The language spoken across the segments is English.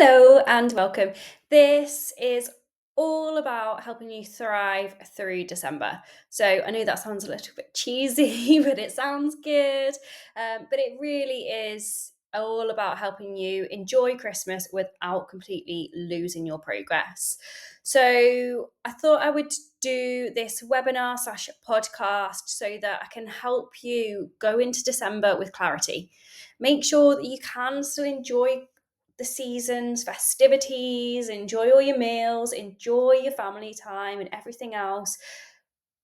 Hello and welcome. This is all about helping you thrive through December. So I know that sounds a little bit cheesy, but it sounds good. But it really is all about helping you enjoy Christmas without completely losing your progress. So I thought I would do this webinar slash podcast so that I can help you go into December with clarity. Make sure that you can still enjoy the seasons, festivities, enjoy all your meals, enjoy your family time and everything else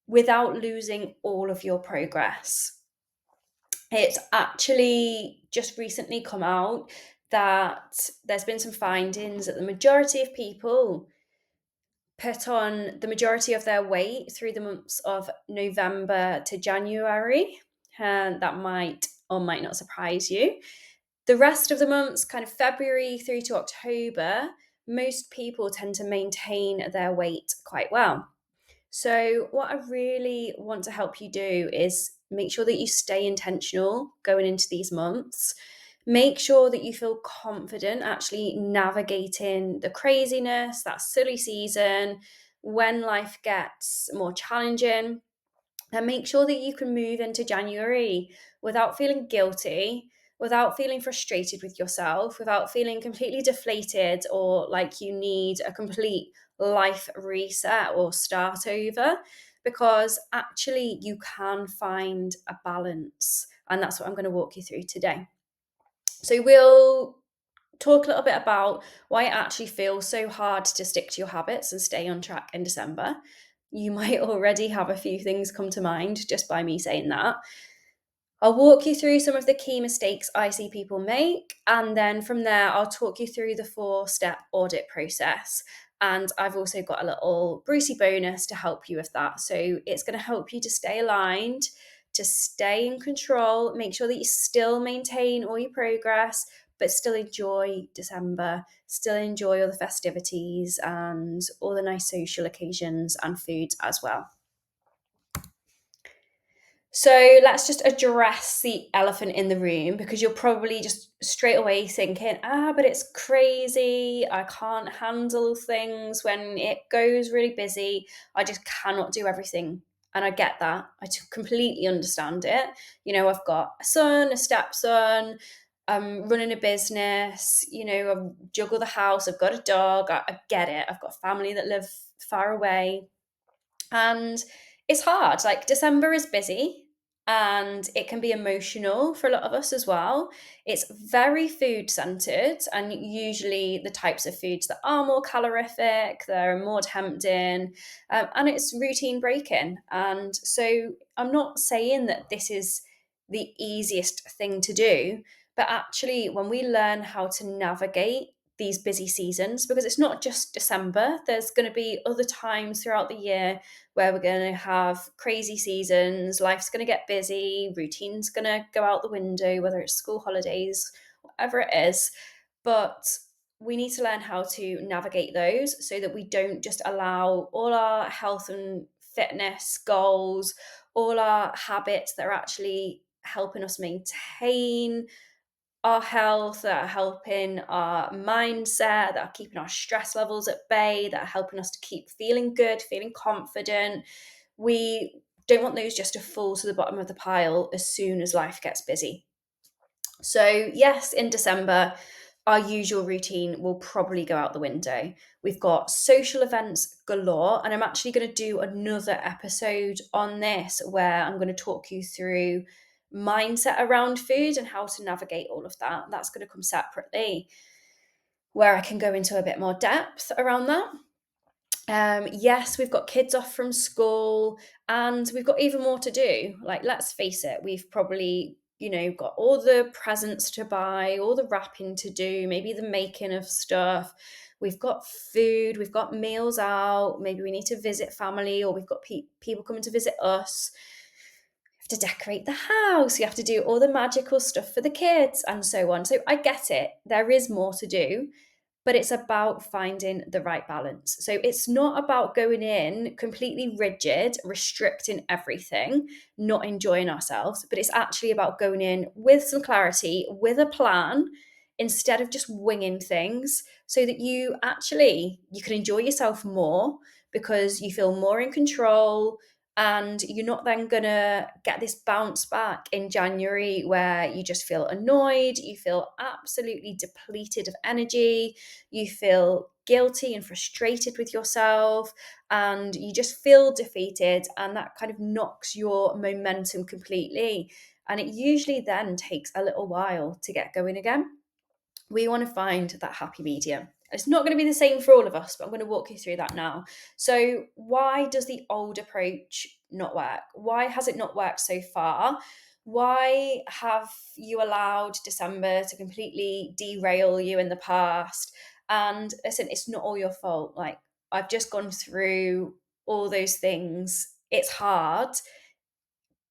without losing all of your progress. It's actually just recently come out that there's been some findings that the majority of people put on the majority of their weight through the months of November to January. And that might or might not surprise you. The rest of the months, kind of February through to October, most people tend to maintain their weight quite well. So, what I really want to help you do is make sure that you stay intentional going into these months. Make sure that you feel confident actually navigating the craziness, that silly season, when life gets more challenging. And make sure that you can move into January without feeling guilty, without feeling frustrated with yourself, without feeling completely deflated or like you need a complete life reset or start over, because actually you can find a balance. And that's what I'm going to walk you through today. So we'll talk a little bit about why it actually feels so hard to stick to your habits and stay on track in December. You might already have a few things come to mind just by me saying that. I'll walk you through some of the key mistakes I see people make, and then from there, I'll talk you through the 4-step audit process. And I've also got a little Brucey bonus to help you with that. So it's going to help you to stay aligned, to stay in control, make sure that you still maintain all your progress, but still enjoy December, still enjoy all the festivities and all the nice social occasions and foods as well. So let's just address the elephant in the room, because you're probably just straight away thinking, but it's crazy. I can't handle things when it goes really busy. I just cannot do everything. And I get that. Completely understand it. I've got a son, a stepson, I'm running a business, I juggle the house, I've got a dog. I get it. I've got family that live far away. And it's hard. Like, December is busy and it can be emotional for a lot of us as well. It's very food centered, and usually the types of foods that are more calorific, they're more tempting, and it's routine breaking. And so I'm not saying that this is the easiest thing to do, but actually, when we learn how to navigate these busy seasons, because it's not just December, there's going to be other times throughout the year where we're going to have crazy seasons, life's going to get busy, routine's going to go out the window, whether it's school holidays, whatever it is. But we need to learn how to navigate those so that we don't just allow all our health and fitness goals, all our habits that are actually helping us maintain our health, that are helping our mindset, that are keeping our stress levels at bay, that are helping us to keep feeling good, feeling confident. We don't want those just to fall to the bottom of the pile as soon as life gets busy. So, yes, in December, our usual routine will probably go out the window. We've got social events galore, and I'm actually going to do another episode on this where I'm going to talk you through mindset around food and how to navigate all of that. That's going to come separately, where I can go into a bit more depth around that. Yes, we've got kids off from school and we've got even more to do. Like, let's face it, we've probably, got all the presents to buy, all the wrapping to do, maybe the making of stuff. We've got food, we've got meals out, maybe we need to visit family, or we've got people coming to visit us. You have to decorate the house, you have to do all the magical stuff for the kids, and so on. So I get it, there is more to do, but it's about finding the right balance. So it's not about going in completely rigid, restricting everything, not enjoying ourselves, but it's actually about going in with some clarity, with a plan, instead of just winging things, so that you can enjoy yourself more because you feel more in control, and you're not then gonna get this bounce back in January where you just feel annoyed, you feel absolutely depleted of energy, you feel guilty and frustrated with yourself, and you just feel defeated, and that kind of knocks your momentum completely. And it usually then takes a little while to get going again. We want to find that happy medium. It's not going to be the same for all of us, but I'm going to walk you through that now. So, why does the old approach not work? Why has it not worked so far? Why have you allowed December to completely derail you in the past? And listen, it's not all your fault. Like, I've just gone through all those things. It's hard,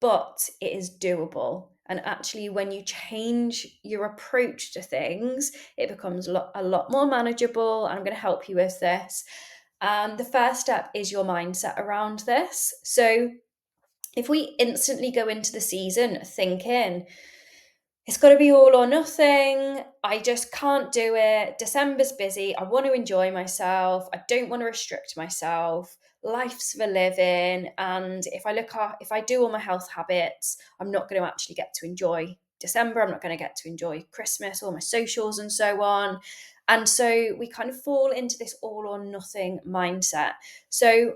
but it is doable. And actually, when you change your approach to things, it becomes a lot more manageable. And I'm going to help you with this. And the first step is your mindset around this. So, if we instantly go into the season thinking, it's got to be all or nothing. I just can't do it. December's busy. I want to enjoy myself. I don't want to restrict myself. Life's for living. And if I do all my health habits, I'm not going to actually get to enjoy December. I'm not going to get to enjoy Christmas, all my socials, and so on. And so we kind of fall into this all or nothing mindset. So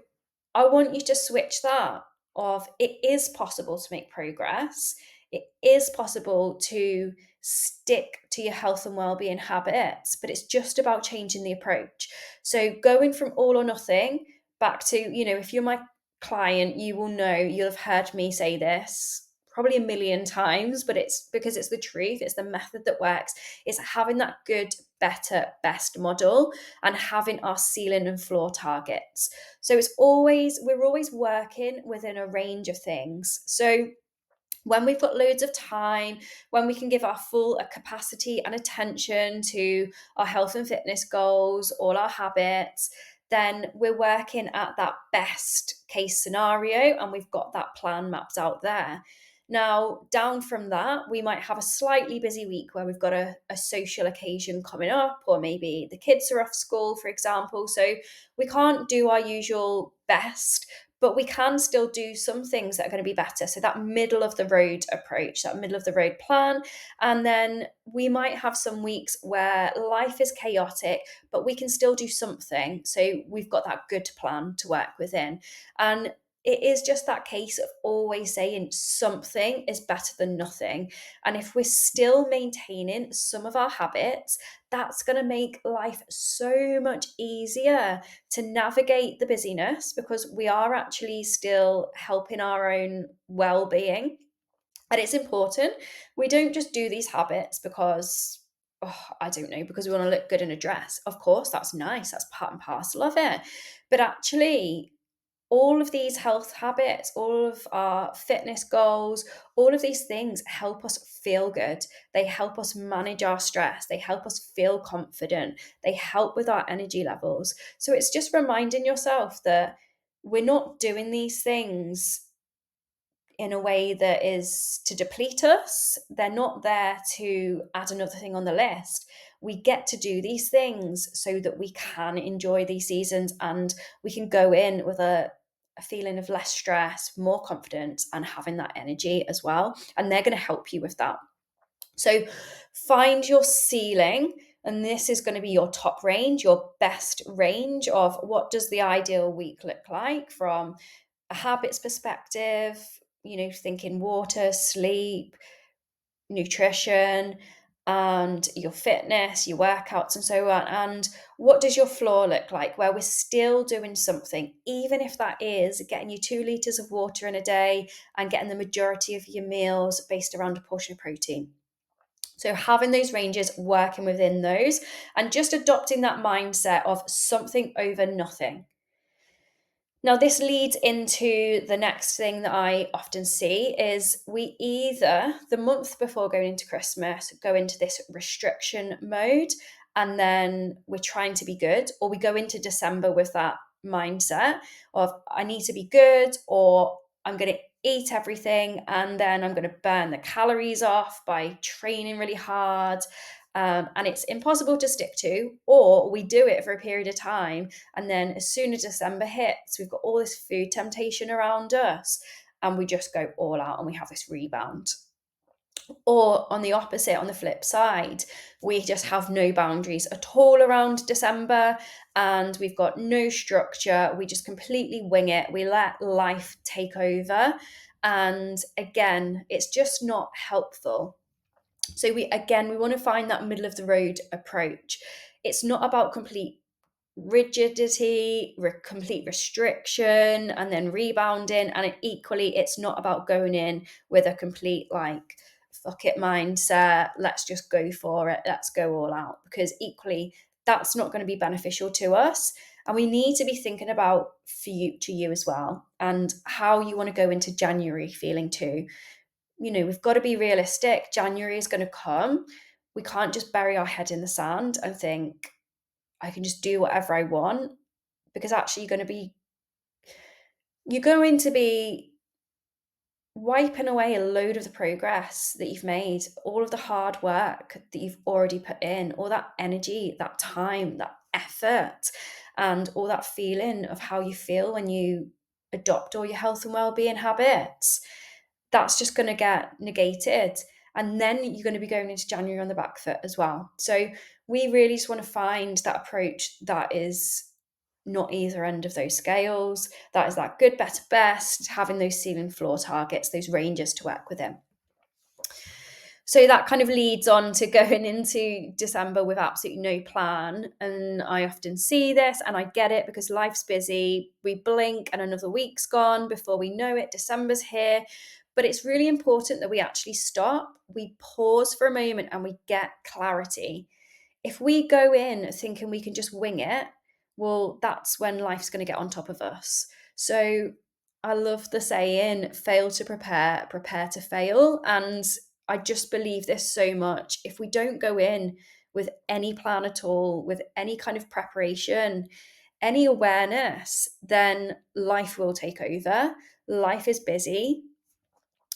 I want you to switch that of it is possible to make progress. It is possible to stick to your health and well-being habits, but it's just about changing the approach. So going from all or nothing back to, if you're my client, you will know, you'll have heard me say this probably a million times, but it's because it's the truth. It's the method that works. It's having that good, better, best model and having our ceiling and floor targets. So we're always working within a range of things. So when we've got loads of time, when we can give our full capacity and attention to our health and fitness goals, all our habits, then we're working at that best case scenario and we've got that plan mapped out there. Now, down from that, we might have a slightly busy week where we've got a social occasion coming up, or maybe the kids are off school, for example. So we can't do our usual best, but we can still do some things that are going to be better. So that middle of the road approach, that middle of the road plan. And then we might have some weeks where life is chaotic, but we can still do something. So we've got that good plan to work within. And it is just that case of always saying something is better than nothing. And if we're still maintaining some of our habits, that's going to make life so much easier to navigate the busyness, because we are actually still helping our own well-being. And it's important. We don't just do these habits because, I don't know, because we want to look good in a dress. Of course, that's nice. That's part and parcel of it. But actually, all of these health habits, all of our fitness goals, all of these things help us feel good. They help us manage our stress. They help us feel confident. They help with our energy levels. So it's just reminding yourself that we're not doing these things in a way that is to deplete us. They're not there to add another thing on the list. We get to do these things so that we can enjoy these seasons and we can go in with a feeling of less stress, more confidence, and having that energy as well. And they're going to help you with that. So find your ceiling, and this is going to be your top range, your best range of what does the ideal week look like from a habits perspective, thinking water, sleep, nutrition, and your fitness, your workouts, and so on. And what does your floor look like where we're still doing something, even if that is getting you 2 liters of water in a day and getting the majority of your meals based around a portion of protein. So having those ranges, working within those, and just adopting that mindset of something over nothing. Now, this leads into the next thing that I often see is we either, the month before going into Christmas, go into this restriction mode and then we're trying to be good, or we go into December with that mindset of I need to be good, or I'm going to eat everything and then I'm going to burn the calories off by training really hard. and it's impossible to stick to, or we do it for a period of time, and then as soon as December hits, we've got all this food temptation around us, and we just go all out and we have this rebound. Or on the opposite, on the flip side, we just have no boundaries at all around December, and we've got no structure. We just completely wing it. We let life take over. And again, it's just not helpful. So we want to find that middle of the road approach. It's not about complete rigidity, complete restriction, and then rebounding. And equally, it's not about going in with a complete like fuck it mindset. Let's just go for it. Let's go all out, because equally, that's not going to be beneficial to us. And we need to be thinking about future you as well, and how you want to go into January feeling too. We've got to be realistic. January is going to come. We can't just bury our head in the sand and think, I can just do whatever I want, because actually you're going to be wiping away a load of the progress that you've made, all of the hard work that you've already put in, all that energy, that time, that effort, and all that feeling of how you feel when you adopt all your health and well-being habits. That's just going to get negated. And then you're going to be going into January on the back foot as well. So we really just want to find that approach that is not either end of those scales. That is that good, better, best, having those ceiling floor targets, those ranges to work within. So that kind of leads on to going into December with absolutely no plan. And I often see this, and I get it, because life's busy. We blink and another week's gone. Before we know it, December's here. But it's really important that we actually stop, we pause for a moment, and we get clarity. If we go in thinking we can just wing it, well, that's when life's going to get on top of us. So I love the saying, fail to prepare, prepare to fail. And I just believe this so much. If we don't go in with any plan at all, with any kind of preparation, any awareness, then life will take over. Life is busy.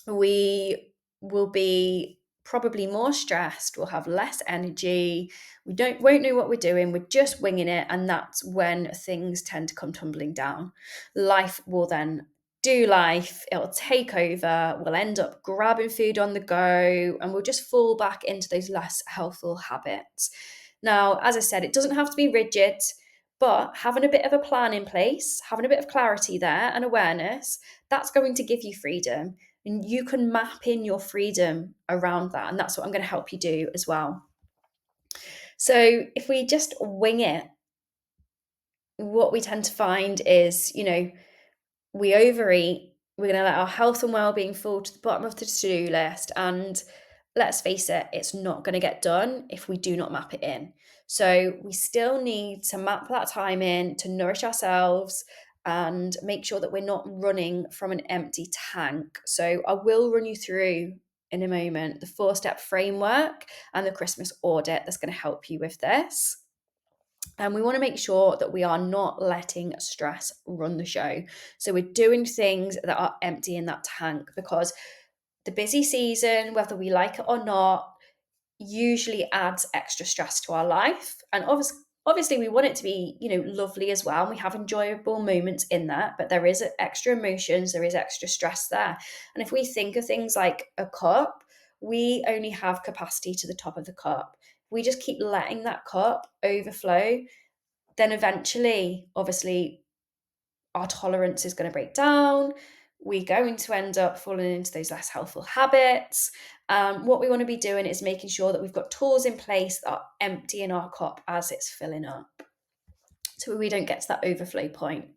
We will be probably more stressed, we'll have less energy, won't know what we're doing, we're just winging it, and that's when things tend to come tumbling down. Life will then do life, it'll take over, we'll end up grabbing food on the go, and we'll just fall back into those less healthful habits. Now, as I said, it doesn't have to be rigid, but having a bit of a plan in place, having a bit of clarity there and awareness, that's going to give you freedom. And you can map in your freedom around that. And that's what I'm going to help you do as well. So if we just wing it, what we tend to find is, we overeat, we're going to let our health and well-being fall to the bottom of the to-do list. And let's face it, it's not going to get done if we do not map it in. So we still need to map that time in to nourish ourselves and make sure that we're not running from an empty tank. So I will run you through in a moment the 4-step framework and the Christmas audit that's going to help you with this. And we want to make sure that we are not letting stress run the show. So we're doing things that are emptying that tank, because the busy season, whether we like it or not, usually adds extra stress to our life. And obviously we want it to be, lovely as well. And we have enjoyable moments in that, but there is extra emotions, there is extra stress there. And if we think of things like a cup, we only have capacity to the top of the cup. We just keep letting that cup overflow, then eventually, obviously, our tolerance is going to break down. We're going to end up falling into those less helpful habits. What we want to be doing is making sure that we've got tools in place that are emptying our cup as it's filling up, so we don't get to that overflow point.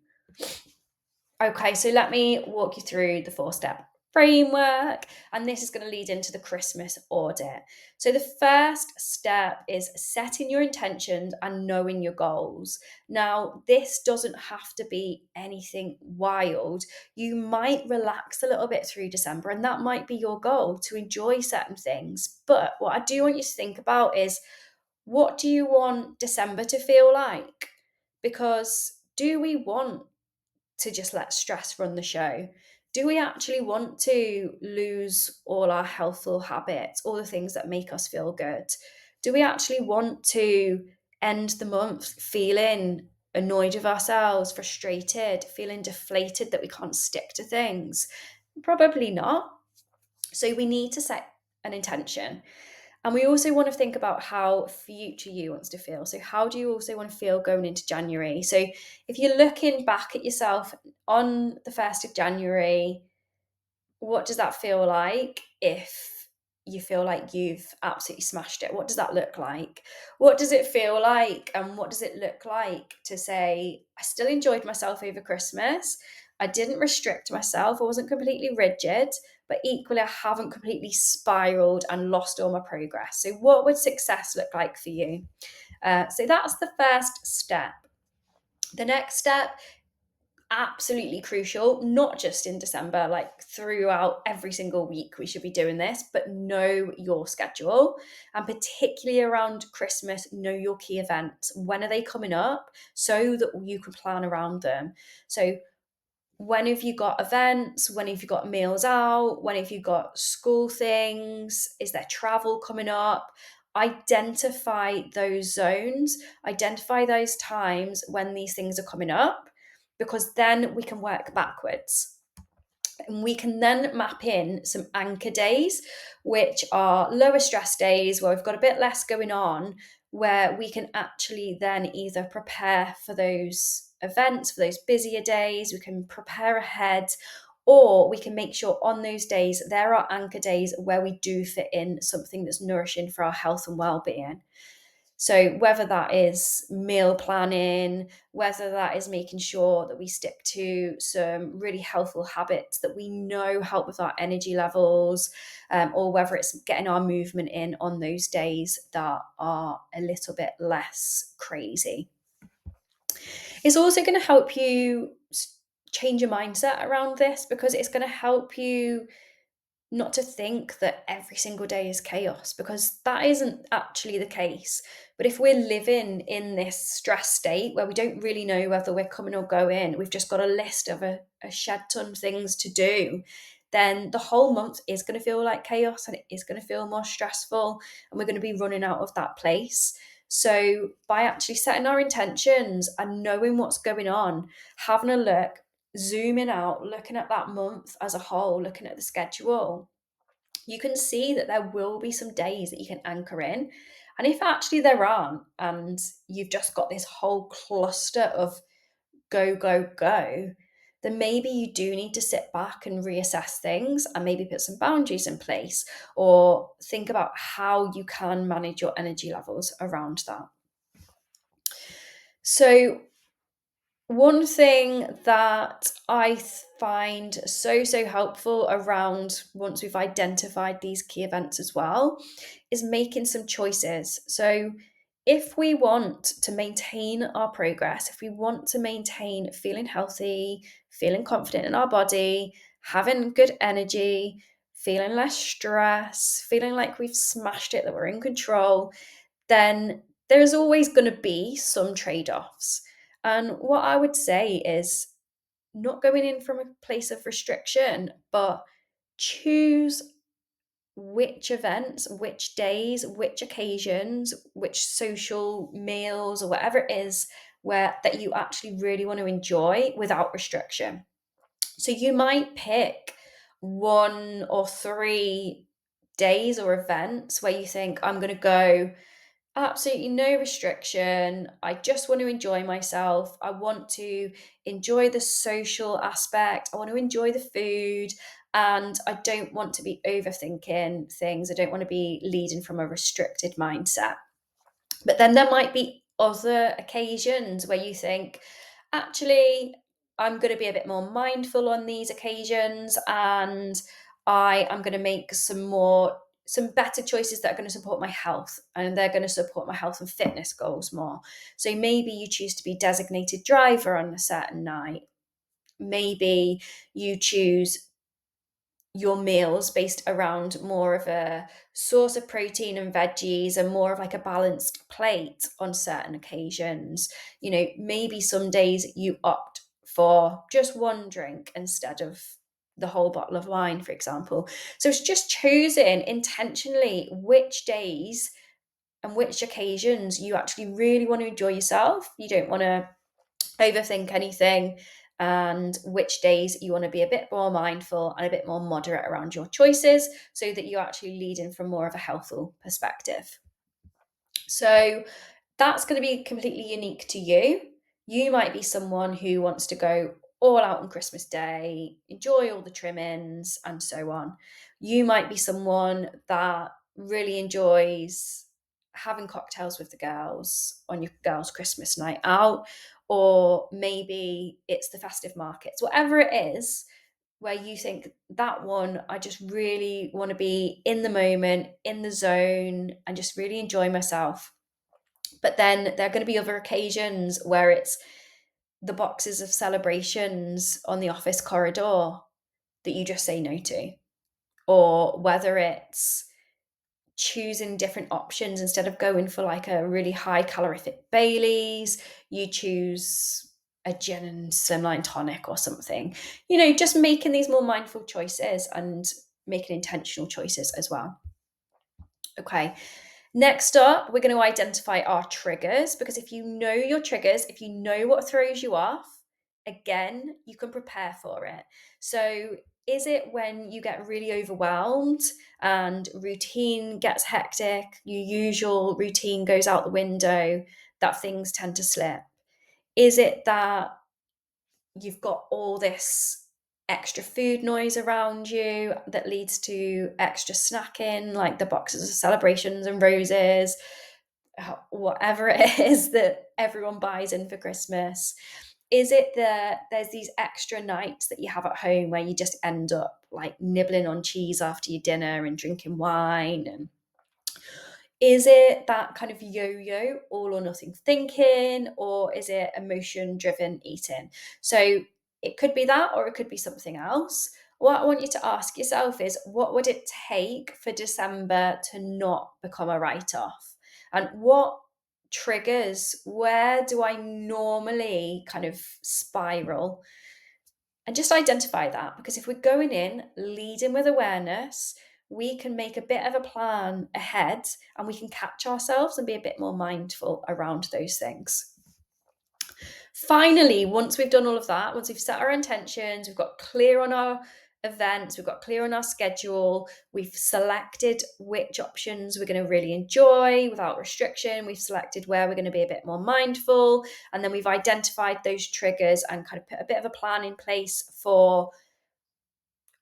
Okay, so let me walk you through the 4-step framework, and this is going to lead into the Christmas audit. So the first step is setting your intentions and knowing your goals. Now, this doesn't have to be anything wild. You might relax a little bit through December, and that might be your goal, to enjoy certain things. But what I do want you to think about is, what do you want December to feel like? Because do we want to just let stress run the show? Do we actually want to lose all our healthful habits, all the things that make us feel good? Do we actually want to end the month feeling annoyed with ourselves, frustrated, feeling deflated that we can't stick to things? Probably not. So we need to set an intention. And we also want to think about how future you wants to feel. So, how do you also want to feel going into January? So, if you're looking back at yourself on the 1st of January, what does that feel like if you feel like you've absolutely smashed it? What does that look like? What does it feel like? And what does it look like to say, I still enjoyed myself over Christmas? I didn't restrict myself. I wasn't completely rigid, but equally, I haven't completely spiraled and lost all my progress. So, what would success look like for you? So, that's the first step. The next step, absolutely crucial, not just in December, like throughout every single week we should be doing this, but know your schedule, and particularly around Christmas, know your key events. When are they coming up so that you can plan around them? So when have you got events? When have you got meals out? When have you got school things? Is there travel coming up? Identify those zones, identify those times when these things are coming up, because then we can work backwards. And we can then map in some anchor days, which are lower stress days where we've got a bit less going on, where we can actually then either prepare for those events, for those busier days, we can prepare ahead, or we can make sure on those days there are anchor days where we do fit in something that's nourishing for our health and well-being. So, whether that is meal planning, whether that is making sure that we stick to some really healthful habits that we know help with our energy levels, or whether it's getting our movement in on those days that are a little bit less crazy. It's also going to help you change your mindset around this, because it's going to help you not to think that every single day is chaos, because that isn't actually the case. But if we're living in this stress state where we don't really know whether we're coming or going, we've just got a list of a shed ton of things to do, then the whole month is going to feel like chaos, and it is going to feel more stressful, and we're going to be running out of that place. So by actually setting our intentions and knowing what's going on, having a look, zooming out, looking at that month as a whole, looking at the schedule, you can see that there will be some days that you can anchor in. And if actually there aren't, and you've just got this whole cluster of go, go, go, then maybe you do need to sit back and reassess things and maybe put some boundaries in place, or think about how you can manage your energy levels around that. So, one thing that I find so helpful around, once we've identified these key events as well, is making some choices. So, if we want to maintain our progress, if we want to maintain feeling healthy, feeling confident in our body, having good energy, feeling less stress, feeling like we've smashed it, that we're in control, then there's always going to be some trade offs. And what I would say is not going in from a place of restriction, but choose which events, which days, which occasions, which social meals or whatever it is where that you actually really want to enjoy without restriction. So you might pick 1 or 3 days or events where you think, I'm going to go absolutely no restriction. I just want to enjoy myself. I want to enjoy the social aspect. I want to enjoy the food. And I don't want to be overthinking things. I don't want to be leading from a restricted mindset. But then there might be other occasions where you think, actually, I'm going to be a bit more mindful on these occasions, and I am going to make some better choices that are going to support my health, and they're going to support my health and fitness goals more. So maybe you choose to be designated driver on a certain night. Maybe you choose your meals based around more of a source of protein and veggies, and more of like a balanced plate on certain occasions. Maybe some days you opt for just one drink instead of the whole bottle of wine, for example. So it's just choosing intentionally which days and which occasions you actually really want to enjoy yourself. You don't want to overthink anything, and which days you want to be a bit more mindful and a bit more moderate around your choices so that you actually lead in from more of a healthful perspective. So that's going to be completely unique to you. You might be someone who wants to go all out on Christmas Day, enjoy all the trimmings, and so on. You might be someone that really enjoys having cocktails with the girls on your girls' Christmas night out, or maybe it's the festive markets, whatever it is where you think that one, I just really want to be in the moment, in the zone, and just really enjoy myself. But then there are going to be other occasions where it's the boxes of celebrations on the office corridor that you just say no to, or whether it's choosing different options instead of going for like a really high calorific Baileys, you choose a gin and slimline tonic or something. Just making these more mindful choices and making intentional choices as well. Okay. Next up, we're going to identify our triggers, because if you know your triggers, if you know what throws you off, again, you can prepare for it. So, is it when you get really overwhelmed and routine gets hectic, your usual routine goes out the window, that things tend to slip? Is it that you've got all this extra food noise around you that leads to extra snacking, like the boxes of celebrations and roses, whatever it is that everyone buys in for Christmas? Is it that there's these extra nights that you have at home where you just end up like nibbling on cheese after your dinner and drinking wine? And is it that kind of yo-yo, all or nothing thinking, or is it emotion driven eating? So it could be that, or it could be something else. What I want you to ask yourself is, what would it take for December to not become a write off? And what triggers, where do I normally kind of spiral? And just identify that, because if we're going in leading with awareness, we can make a bit of a plan ahead and we can catch ourselves and be a bit more mindful around those things. Finally, once we've done all of that, once we've set our intentions, we've got clear on our events, we've got clear on our schedule, we've selected which options we're going to really enjoy without restriction, we've selected where we're going to be a bit more mindful, and then we've identified those triggers and kind of put a bit of a plan in place for,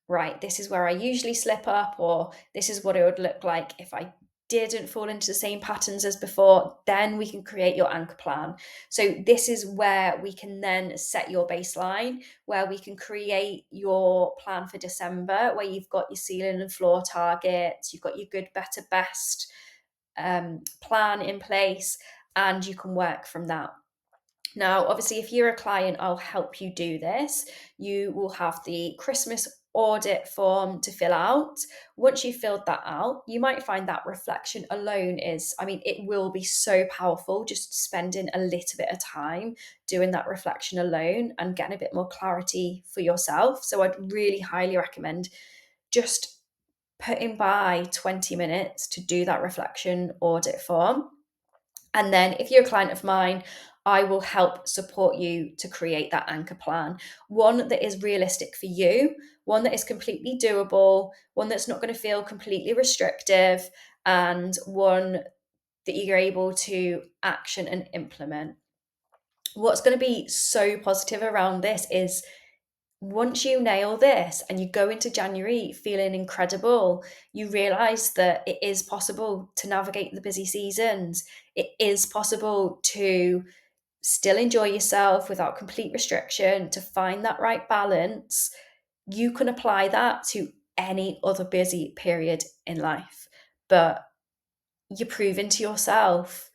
right, this is where I usually slip up, or this is what it would look like if I didn't fall into the same patterns as before. Then we can create your anchor plan. So this is where we can then set your baseline, where we can create your plan for December, where you've got your ceiling and floor targets, you've got your good, better, best plan in place, and you can work from that. Now, obviously, if you're a client, I'll help you do this. You will have the Christmas audit form to fill out. Once you've filled that out, you might find that reflection alone is, it will be so powerful just spending a little bit of time doing that reflection alone and getting a bit more clarity for yourself. So I'd really highly recommend just putting by 20 minutes to do that reflection audit form. And then if you're a client of mine, I will help support you to create that anchor plan, one that is realistic for you, one that is completely doable, one that's not going to feel completely restrictive, and one that you're able to action and implement. What's going to be so positive around this is, once you nail this and you go into January feeling incredible, you realize that it is possible to navigate the busy seasons. It is possible to still enjoy yourself without complete restriction, to find that right balance. You can apply that to any other busy period in life, but you're proving to yourself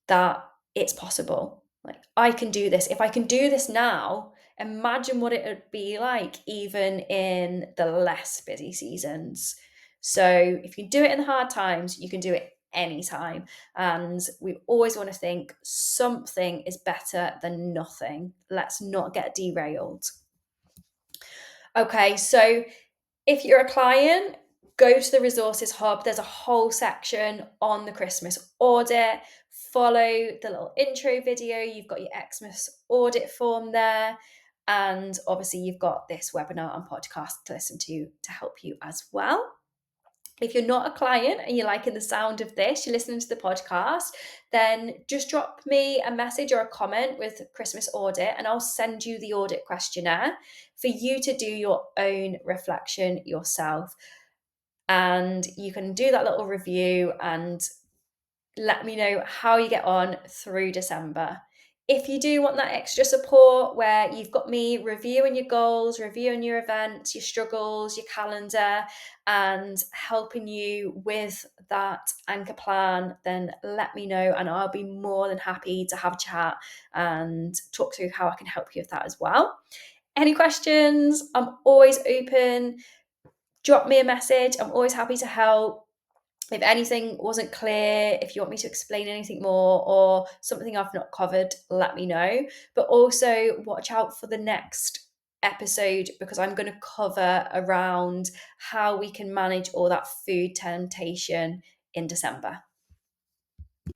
that it's possible. Like, I can do this. If I can do this now, imagine what it would be like even in the less busy seasons. So if you do it in the hard times, you can do it anytime. And we always want to think something is better than nothing. Let's not get derailed. Okay, so if you're a client, go to the resources hub. There's a whole section on the Christmas audit. Follow the little intro video. You've got your Xmas audit form there. And obviously, you've got this webinar and podcast to listen to help you as well. If you're not a client and you're liking the sound of this, you're listening to the podcast, then just drop me a message or a comment with Christmas audit, and I'll send you the audit questionnaire for you to do your own reflection yourself. And you can do that little review and let me know how you get on through December. If you do want that extra support where you've got me reviewing your goals, reviewing your events, your struggles, your calendar, and helping you with that anchor plan, then let me know and I'll be more than happy to have a chat and talk through how I can help you with that as well. Any questions? I'm always open. Drop me a message. I'm always happy to help. If anything wasn't clear, if you want me to explain anything more or something I've not covered, let me know. But also watch out for the next episode, because I'm going to cover around how we can manage all that food temptation in December.